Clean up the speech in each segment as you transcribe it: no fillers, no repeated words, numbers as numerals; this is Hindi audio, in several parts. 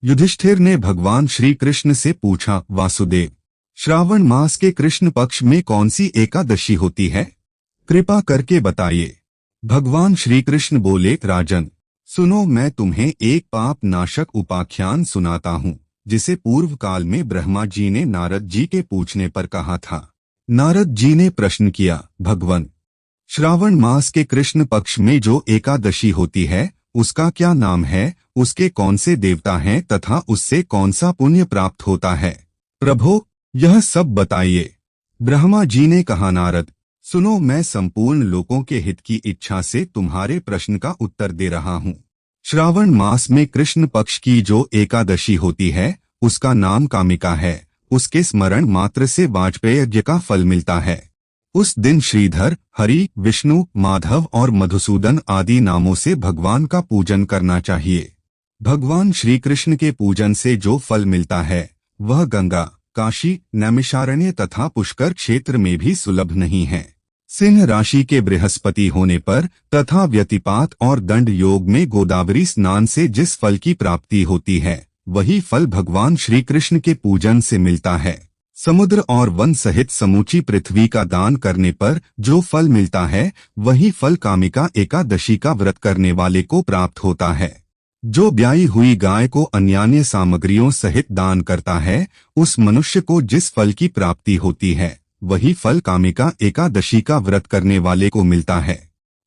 युधिष्ठिर ने भगवान श्री कृष्ण से पूछा, वासुदेव, श्रावण मास के कृष्ण पक्ष में कौन सी एकादशी होती है? कृपा करके बताइए। भगवान श्री कृष्ण बोले, राजन, सुनो, मैं तुम्हें एक पाप नाशक उपाख्यान सुनाता हूँ, जिसे पूर्व काल में ब्रह्मा जी ने नारद जी के पूछने पर कहा था। नारद जी ने प्रश्न किया, भगवन, श्रावण मास के कृष्ण पक्ष में जो एकादशी होती है उसका क्या नाम है, उसके कौन से देवता हैं तथा उससे कौन सा पुण्य प्राप्त होता है? प्रभो, यह सब बताइए। ब्रह्मा जी ने कहा, नारद, सुनो, मैं संपूर्ण लोकों के हित की इच्छा से तुम्हारे प्रश्न का उत्तर दे रहा हूँ। श्रावण मास में कृष्ण पक्ष की जो एकादशी होती है उसका नाम कामिका है। उसके स्मरण मात्र से वाजपेय यज्ञ का फल मिलता है। उस दिन श्रीधर, हरि, विष्णु, माधव और मधुसूदन आदि नामों से भगवान का पूजन करना चाहिए। भगवान श्री कृष्ण के पूजन से जो फल मिलता है वह गंगा, काशी, नैमिषारण्य तथा पुष्कर क्षेत्र में भी सुलभ नहीं है। सिंह राशि के बृहस्पति होने पर तथा व्यतिपात और दंड योग में गोदावरी स्नान से जिस फल की प्राप्ति होती है वही फल भगवान श्री कृष्ण के पूजन से मिलता है। समुद्र और वन सहित समूची पृथ्वी का दान करने पर जो फल मिलता है वही फल कामिका एकादशी का व्रत करने वाले को प्राप्त होता है। जो ब्याई हुई गाय को अन्यान्य सामग्रियों सहित दान करता है उस मनुष्य को जिस फल की प्राप्ति होती है वही फल कामिका एकादशी का व्रत करने वाले को मिलता है।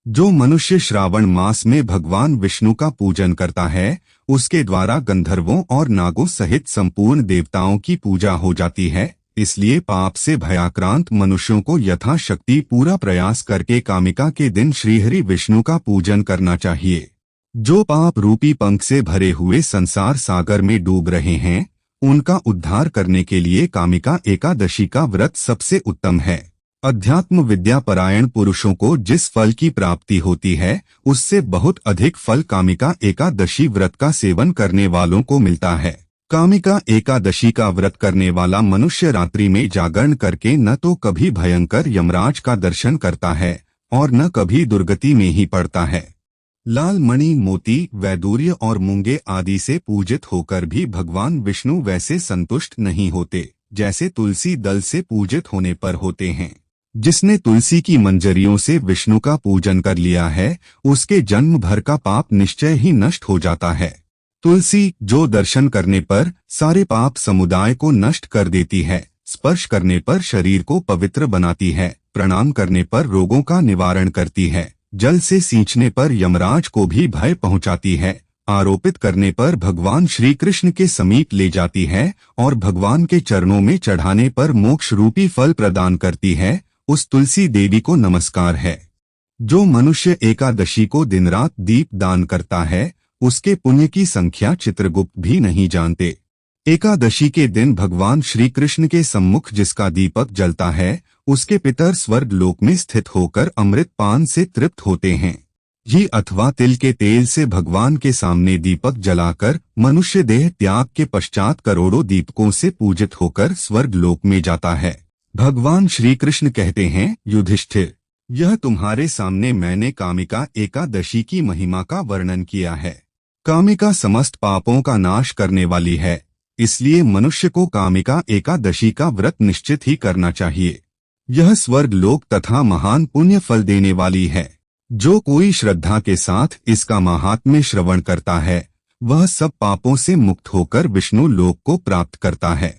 जो मनुष्य श्रावण मास में भगवान विष्णु का पूजन करता है उसके द्वारा गंधर्वों और नागों सहित संपूर्ण देवताओं की पूजा हो जाती है। इसलिए पाप से भयाक्रांत मनुष्यों को यथाशक्ति पूरा प्रयास करके कामिका के दिन श्रीहरि विष्णु का पूजन करना चाहिए। जो पाप रूपी पंख से भरे हुए संसार सागर में डूब रहे हैं उनका उद्धार करने के लिए कामिका एकादशी का व्रत सबसे उत्तम है। अध्यात्म विद्या परायण पुरुषों को जिस फल की प्राप्ति होती है उससे बहुत अधिक फल कामिका एकादशी व्रत का सेवन करने वालों को मिलता है। कामिका एकादशी का व्रत करने वाला मनुष्य रात्रि में जागरण करके न तो कभी भयंकर यमराज का दर्शन करता है और न कभी दुर्गति में ही पड़ता है। लाल मणि, मोती, वैदूर्य और मूंगे आदि से पूजित होकर भी भगवान विष्णु वैसे संतुष्ट नहीं होते जैसे तुलसी दल से पूजित होने पर होते हैं। जिसने तुलसी की मंजरियों से विष्णु का पूजन कर लिया है उसके जन्म भर का पाप निश्चय ही नष्ट हो जाता है। तुलसी जो दर्शन करने पर सारे पाप समुदाय को नष्ट कर देती है, स्पर्श करने पर शरीर को पवित्र बनाती है, प्रणाम करने पर रोगों का निवारण करती है, जल से सींचने पर यमराज को भी भय पहुंचाती है, आरोपित करने पर भगवान श्री कृष्ण के समीप ले जाती है और भगवान के चरणों में चढ़ाने पर मोक्ष रूपी फल प्रदान करती है, उस तुलसी देवी को नमस्कार है। जो मनुष्य एकादशी को दिन रात दीप दान करता है उसके पुण्य की संख्या चित्रगुप्त भी नहीं जानते। एकादशी के दिन भगवान श्री कृष्ण के सम्मुख जिसका दीपक जलता है उसके पितर स्वर्ग लोक में स्थित होकर अमृत पान से तृप्त होते हैं। घी अथवा तिल के तेल से भगवान के सामने दीपक जलाकर मनुष्य देह त्याग के पश्चात करोड़ों दीपकों से पूजित होकर स्वर्ग लोक में जाता है। भगवान श्री कृष्ण कहते हैं, युधिष्ठिर, यह तुम्हारे सामने मैंने कामिका एकादशी की महिमा का वर्णन किया है। कामिका समस्त पापों का नाश करने वाली है, इसलिए मनुष्य को कामिका एकादशी का व्रत निश्चित ही करना चाहिए। यह स्वर्ग लोक तथा महान पुण्य फल देने वाली है। जो कोई श्रद्धा के साथ इसका महात्म्य श्रवण करता है वह सब पापों से मुक्त होकर विष्णु लोक को प्राप्त करता है।